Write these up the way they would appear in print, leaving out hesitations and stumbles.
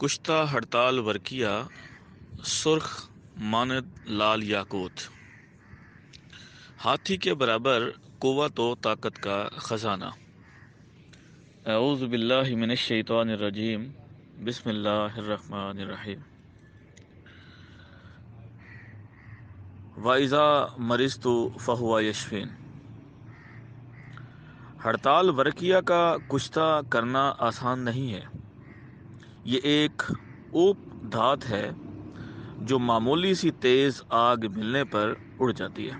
کشتہ ہڑتال ورکیہ سرخ ماند لال یاقوت، ہاتھی کے برابر قوت و طاقت کا خزانہ۔ اعوذ باللہ من الشیطان الرجیم، بسم اللہ الرحمن الرحیم۔ وَإِذَا مَرِضْتُ فَهُوَ يَشْفِينِ۔ ہڑتال ورکیہ کا کشتہ کرنا آسان نہیں ہے۔ یہ ایک اوپ دھات ہے جو معمولی سی تیز آگ ملنے پر اڑ جاتی ہے۔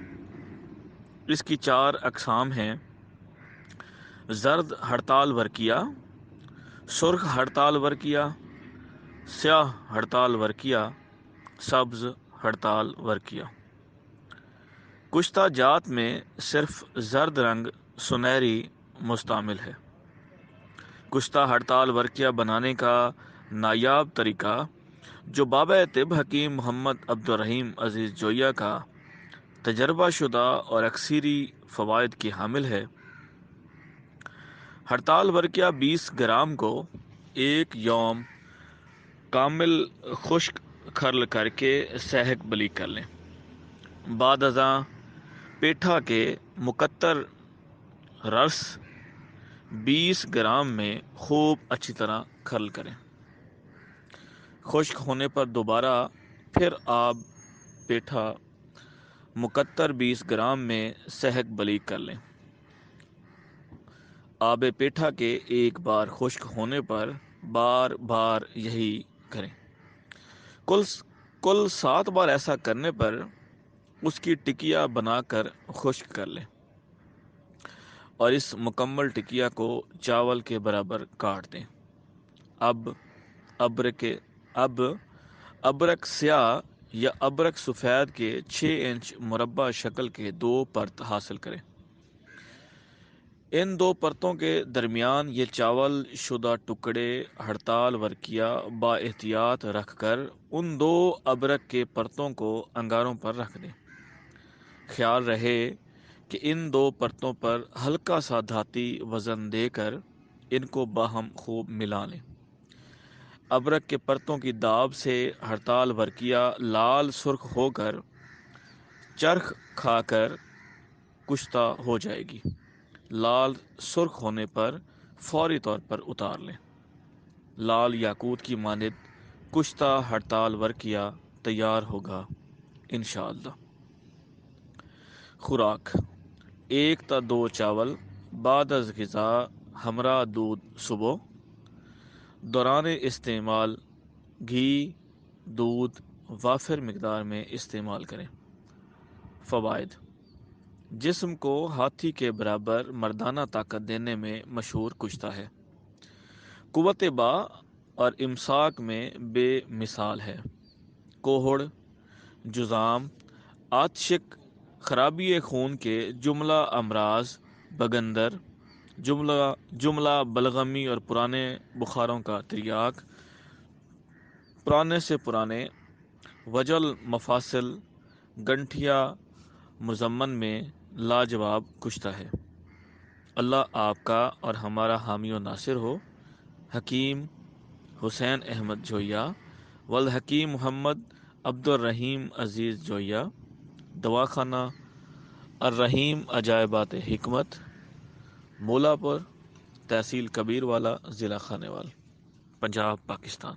اس کی 4 اقسام ہیں: زرد ہڑتال ورکیہ، سرخ ہڑتال ورکیہ، سیاہ ہڑتال ورکیہ، سبز ہڑتال ورکیہ۔ کشتہ جات میں صرف زرد رنگ سنہری مستعمل ہے۔ کشتہ ہڑتال ورکیہ بنانے کا نایاب طریقہ، جو بابا طب حکیم محمد عبدالرحیم عزیز جویہ کا تجربہ شدہ اور اکثری فوائد کی حامل ہے۔ ہڑتال ورکیہ 20 گرام کو ایک یوم کامل خشک کھرل کر کے سہک بلی کر لیں۔ بعد ازاں پیٹھا کے مکتر رس 20 گرام میں خوب اچھی طرح کھرل کریں۔ خشک ہونے پر دوبارہ پھر آب پیٹھا مکتر 20 گرام میں سہک بلی کر لیں۔ آب پیٹھا کے ایک بار خشک ہونے پر بار بار یہی کریں۔ کل 7 بار ایسا کرنے پر اس کی ٹکیا بنا کر خشک کر لیں اور اس مکمل ٹکیا کو چاول کے برابر کاٹ دیں۔ اب ابرک سیاہ یا ابرک سفید کے 6 انچ مربع شکل کے 2 پرت حاصل کریں۔ ان 2 پرتوں کے درمیان یہ چاول شدہ ٹکڑے ہڑتال ورکیہ با احتیاط رکھ کر ان 2 ابرک کے پرتوں کو انگاروں پر رکھ دیں۔ خیال رہے کہ ان 2 پرتوں پر ہلکا سا دھاتی وزن دے کر ان کو باہم خوب ملا لیں۔ ابرک کے پرتوں کی داب سے ہڑتال ورکیہ لال سرخ ہو کر چرخ کھا کر کشتہ ہو جائے گی۔ لال سرخ ہونے پر فوری طور پر اتار لیں۔ لال یاقوت کی مانند کشتہ ہڑتال ورکیہ تیار ہوگا انشاءاللہ۔ خوراک: 1 تا 2 چاول بعد از غذا ہمراہ دودھ صبح۔ دوران استعمال گھی، دودھ وافر مقدار میں استعمال کریں۔ فوائد: جسم کو ہاتھی کے برابر مردانہ طاقت دینے میں مشہور کشتہ ہے۔ قوت با اور امساک میں بے مثال ہے۔ کوہڑ، جذام، آتشک، خرابی خون کے جملہ امراض، بگندر، جملہ بلغمی اور پرانے بخاروں کا تریاق، پرانے سے پرانے وجل مفاصل، گنٹھیا مزمن میں لاجواب کشتہ ہے۔ اللہ آپ کا اور ہمارا حامی و ناصر ہو۔ حکیم حسین احمد جویہ والحکیم محمد عبدالرحیم عزیز جویہ، دواخانہ الرحیم عجائبات حکمت، مولا پور، تحصیل کبیر والا، ضلع خانیوال، پنجاب، پاکستان۔